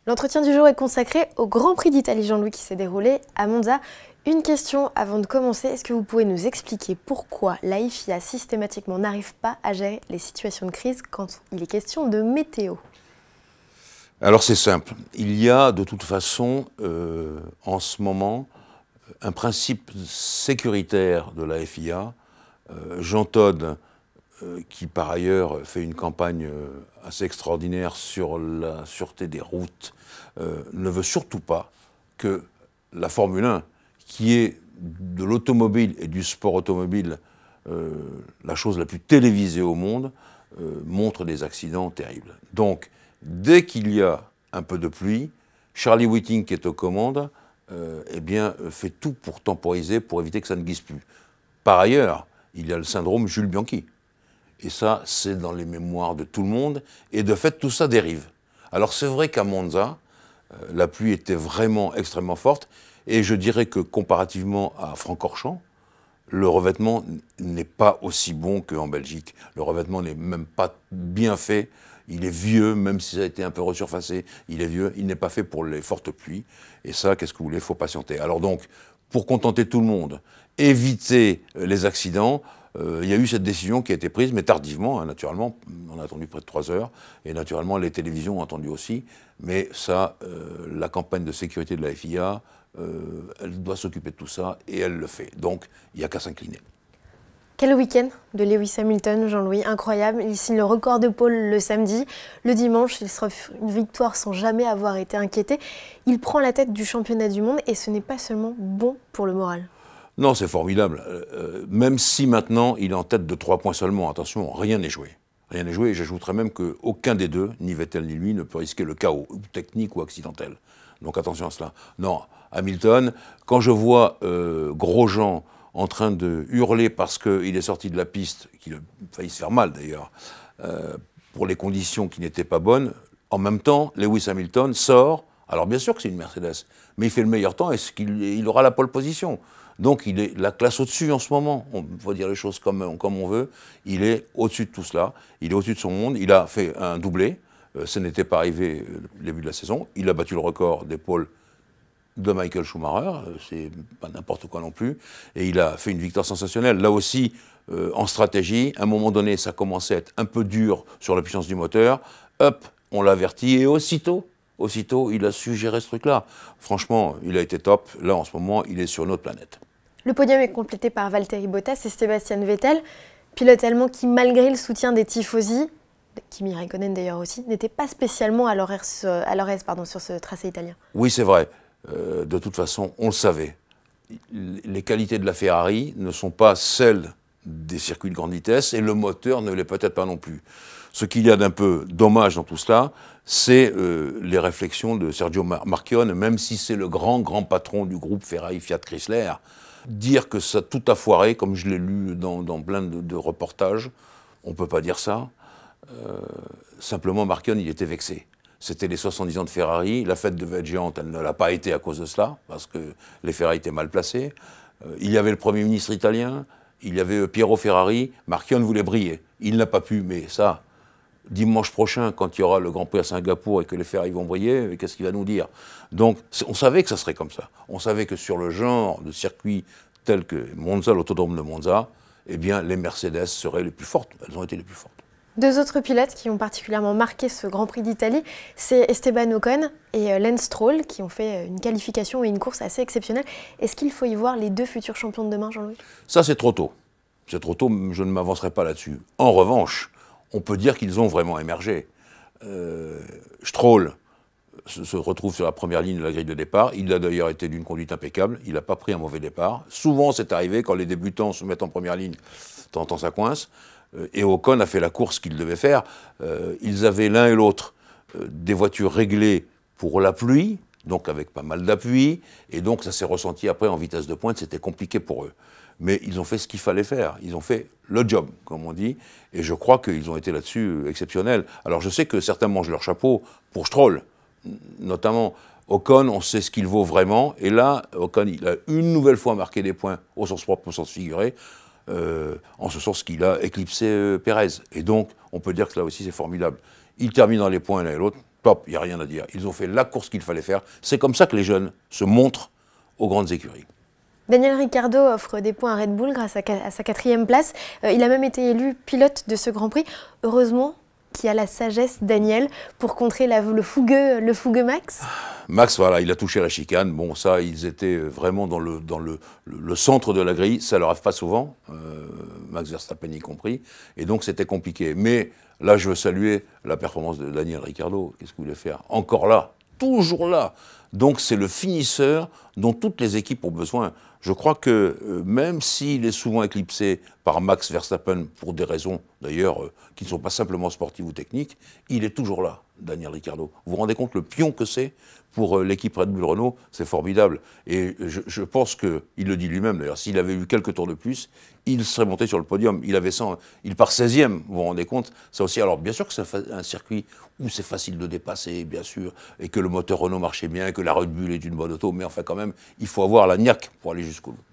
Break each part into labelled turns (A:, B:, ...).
A: L'entretien du jour est consacré au Grand Prix d'Italie Jean-Louis qui s'est déroulé à Monza. Une question avant de commencer, est-ce que vous pouvez nous expliquer pourquoi la FIA systématiquement n'arrive pas à gérer les situations de crise quand il est question de météo?
B: Alors c'est simple, il y a de toute façon en ce moment un principe sécuritaire de la FIA. Jean Todt, qui par ailleurs fait une campagne assez extraordinaire sur la sûreté des routes, ne veut surtout pas que la Formule 1, qui est de l'automobile et du sport automobile la chose la plus télévisée au monde, montre des accidents terribles. Donc, dès qu'il y a un peu de pluie, Charlie Whiting, qui est aux commandes, eh bien, fait tout pour temporiser, pour éviter que ça ne glisse plus. Par ailleurs, il y a le syndrome Jules Bianchi. Et ça, c'est dans les mémoires de tout le monde. Et de fait, tout ça dérive. Alors, c'est vrai qu'à Monza, la pluie était vraiment extrêmement forte. Et je dirais que comparativement à Francorchamps, le revêtement n'est pas aussi bon qu'en Belgique. Le revêtement n'est même pas bien fait. Il est vieux, même si ça a été un peu resurfacé, il est vieux. Il n'est pas fait pour les fortes pluies. Et ça, qu'est-ce que vous voulez, il faut patienter. Alors donc, pour contenter tout le monde, éviter les accidents, il y a eu cette décision qui a été prise, mais tardivement, hein, naturellement. On a attendu près de 3 heures. Et naturellement, les télévisions ont attendu aussi. Mais ça, la campagne de sécurité de la FIA, elle doit s'occuper de tout ça, et elle le fait. Donc, il n'y a qu'à s'incliner.
A: Quel week-end de Lewis Hamilton, Jean-Louis, incroyable. Il signe le record de pole le samedi. Le dimanche, il sera une victoire sans jamais avoir été inquiété. Il prend la tête du championnat du monde et ce n'est pas seulement bon pour le moral.
B: Non, c'est formidable. Même si maintenant, il est en tête de 3 points seulement. Attention, rien n'est joué. Rien n'est joué, et j'ajouterais même qu'aucun des deux, ni Vettel ni lui, ne peut risquer le chaos, technique ou accidentel. Donc attention à cela. Non, Hamilton, quand je vois Grosjean en train de hurler parce qu'il est sorti de la piste, qu'il a failli se faire mal d'ailleurs, pour les conditions qui n'étaient pas bonnes, en même temps, Lewis Hamilton sort, alors bien sûr que c'est une Mercedes, mais il fait le meilleur temps et il aura la pole position. Donc il est la classe au-dessus en ce moment, on va dire les choses comme on veut, il est au-dessus de tout cela, il est au-dessus de son monde, il a fait un doublé, ce n'était pas arrivé au début de la saison, il a battu le record des poles de Michael Schumacher, c'est pas n'importe quoi non plus, et il a fait une victoire sensationnelle. Là aussi, en stratégie, à un moment donné, ça commençait à être un peu dur sur la puissance du moteur, hop, on l'avertit, et aussitôt, il a su gérer ce truc-là. Franchement, il a été top, là en ce moment, il est sur une autre planète.
A: Le podium est complété par Valtteri Bottas et Sebastian Vettel, pilote allemand qui, malgré le soutien des tifosi, Kimi Räikkönen d'ailleurs aussi, n'était pas spécialement à leur aise sur ce tracé italien.
B: Oui, c'est vrai. De toute façon, on le savait. Les qualités de la Ferrari ne sont pas celles des circuits de grande vitesse et le moteur ne l'est peut-être pas non plus. Ce qu'il y a d'un peu dommage dans tout cela, c'est les réflexions de Sergio Marchionne, même si c'est le grand patron du groupe Ferrari Fiat Chrysler. Dire que ça tout a foiré, comme je l'ai lu dans plein de reportages, on ne peut pas dire ça. Simplement, Marchionne, il était vexé. C'était les 70 ans de Ferrari. La fête devait être géante, elle ne l'a pas été à cause de cela, parce que les Ferrari étaient mal placés. Il y avait le Premier ministre italien, il y avait Piero Ferrari. Marchionne voulait briller. Il n'a pas pu, mais ça, dimanche prochain, quand il y aura le Grand Prix à Singapour et que les Ferrari vont briller, qu'est-ce qu'il va nous dire? Donc, on savait que ça serait comme ça. On savait que sur le genre de circuit tel que Monza, l'autodrome de Monza, eh bien, les Mercedes seraient les plus fortes. Elles ont été les plus fortes.
A: 2 autres pilotes qui ont particulièrement marqué ce Grand Prix d'Italie, c'est Esteban Ocon et Lance Stroll, qui ont fait une qualification et une course assez exceptionnelle. Est-ce qu'il faut y voir les 2 futurs champions de demain, Jean-Louis?
B: Ça, c'est trop tôt. C'est trop tôt, je ne m'avancerai pas là-dessus. En revanche, on peut dire qu'ils ont vraiment émergé. Stroll se retrouve sur la première ligne de la grille de départ. Il a d'ailleurs été d'une conduite impeccable. Il n'a pas pris un mauvais départ. Souvent, c'est arrivé, quand les débutants se mettent en première ligne, de temps en temps, ça coince. Et Ocon a fait la course qu'il devait faire. Ils avaient l'un et l'autre des voitures réglées pour la pluie, donc avec pas mal d'appui, et donc ça s'est ressenti après en vitesse de pointe, c'était compliqué pour eux. Mais ils ont fait ce qu'il fallait faire, ils ont fait le job, comme on dit, et je crois qu'ils ont été là-dessus exceptionnels. Alors je sais que certains mangent leur chapeau pour Stroll, notamment Ocon, on sait ce qu'il vaut vraiment, et là, Ocon, il a une nouvelle fois marqué des points au sens propre, au sens figuré, en ce sens qu'il a éclipsé Pérez. Et donc, on peut dire que là aussi, c'est formidable. Ils terminent dans les points l'un et l'autre, Stop, il n'y a rien à dire. Ils ont fait la course qu'il fallait faire. C'est comme ça que les jeunes se montrent aux grandes écuries.
A: Daniel Ricciardo offre des points à Red Bull grâce à sa 4e place. Il a même été élu pilote de ce Grand Prix. Heureusement qu'il y a la sagesse, Daniel, pour contrer le fougueux Max.
B: Max, voilà, il a touché la chicane. Bon, ça, ils étaient vraiment dans le centre de la grille. Ça leur arrive pas souvent, Max Verstappen y compris. Et donc, c'était compliqué. Mais là, je veux saluer la performance de Daniel Ricciardo. Qu'est-ce qu'il voulait faire? Encore là, toujours là. Donc, c'est le finisseur dont toutes les équipes ont besoin. Je crois que même s'il est souvent éclipsé par Max Verstappen, pour des raisons d'ailleurs qui ne sont pas simplement sportives ou techniques, il est toujours là, Daniel Ricciardo. Vous vous rendez compte le pion que c'est pour l'équipe Red Bull Renault? C'est formidable. Et je pense qu'il le dit lui-même d'ailleurs, s'il avait eu quelques tours de plus, il serait monté sur le podium. Il part 16e, vous vous rendez compte? Ça aussi, alors bien sûr que c'est un circuit où c'est facile de dépasser, bien sûr, et que le moteur Renault marchait bien, que la Red Bull est une bonne auto, mais enfin quand même, il faut avoir la niaque pour aller jusqu'au bout.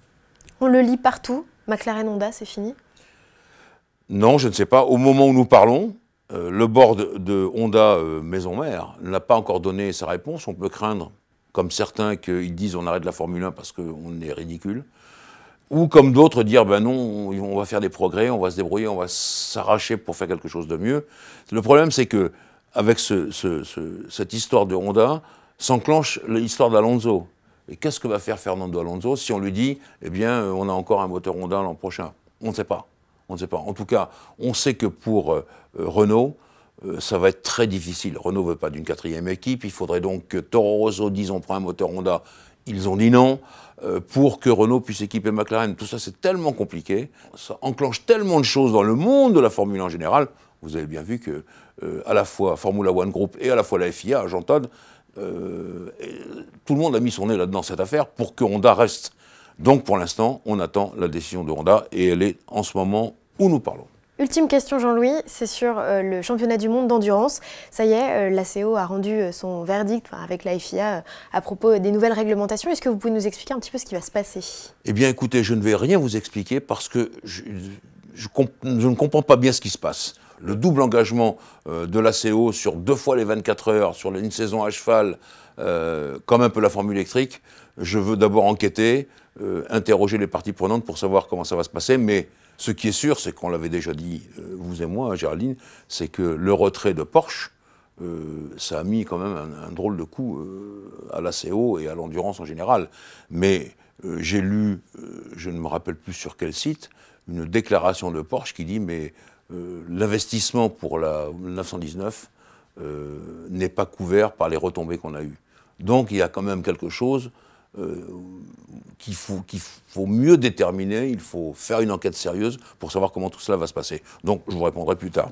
A: On le lit partout. McLaren Honda, c'est fini?
B: Non, je ne sais pas. Au moment où nous parlons, le board de Honda Maison Mère n'a pas encore donné sa réponse. On peut craindre, comme certains, qu'ils disent on arrête la Formule 1 parce qu'on est ridicule. Ou comme d'autres, dire ben non, on va faire des progrès, on va se débrouiller, on va s'arracher pour faire quelque chose de mieux. Le problème, c'est que avec cette histoire de Honda, s'enclenche l'histoire d'Alonso. Et qu'est-ce que va faire Fernando Alonso si on lui dit, eh bien, on a encore un moteur Honda l'an prochain? On ne sait pas. On ne sait pas. En tout cas, on sait que pour Renault, ça va être très difficile. Renault ne veut pas d'une 4e équipe. Il faudrait donc que Toro Rosso dise on prend un moteur Honda. Ils ont dit non. Pour que Renault puisse équiper McLaren. Tout ça, c'est tellement compliqué. Ça enclenche tellement de choses dans le monde de la Formule 1 en général. Vous avez bien vu que à la fois Formula One Group et à la fois la FIA, Jean Todt, tout le monde a mis son nez là-dedans, cette affaire, pour que Honda reste. Donc pour l'instant, on attend la décision de Honda et elle est en ce moment où nous parlons.
A: Ultime question, Jean-Louis, c'est sur le championnat du monde d'endurance. Ça y est, l'ACO a rendu son verdict avec la FIA à propos des nouvelles réglementations. Est-ce que vous pouvez nous expliquer un petit peu ce qui va se passer?
B: Eh bien écoutez, je ne vais rien vous expliquer parce que je ne comprends pas bien ce qui se passe. Le double engagement de l'ACO sur 2 fois les 24 heures, sur une saison à cheval, comme un peu la Formule électrique, je veux d'abord enquêter, interroger les parties prenantes pour savoir comment ça va se passer, mais ce qui est sûr, c'est qu'on l'avait déjà dit, vous et moi, Géraldine, c'est que le retrait de Porsche, ça a mis quand même un drôle de coup à l'ACO et à l'endurance en général. Mais j'ai lu, je ne me rappelle plus sur quel site, une déclaration de Porsche qui dit mais l'investissement pour la 919 n'est pas couvert par les retombées qu'on a eues. Donc il y a quand même quelque chose qu'il faut mieux déterminer, il faut faire une enquête sérieuse pour savoir comment tout cela va se passer. Donc je vous répondrai plus tard.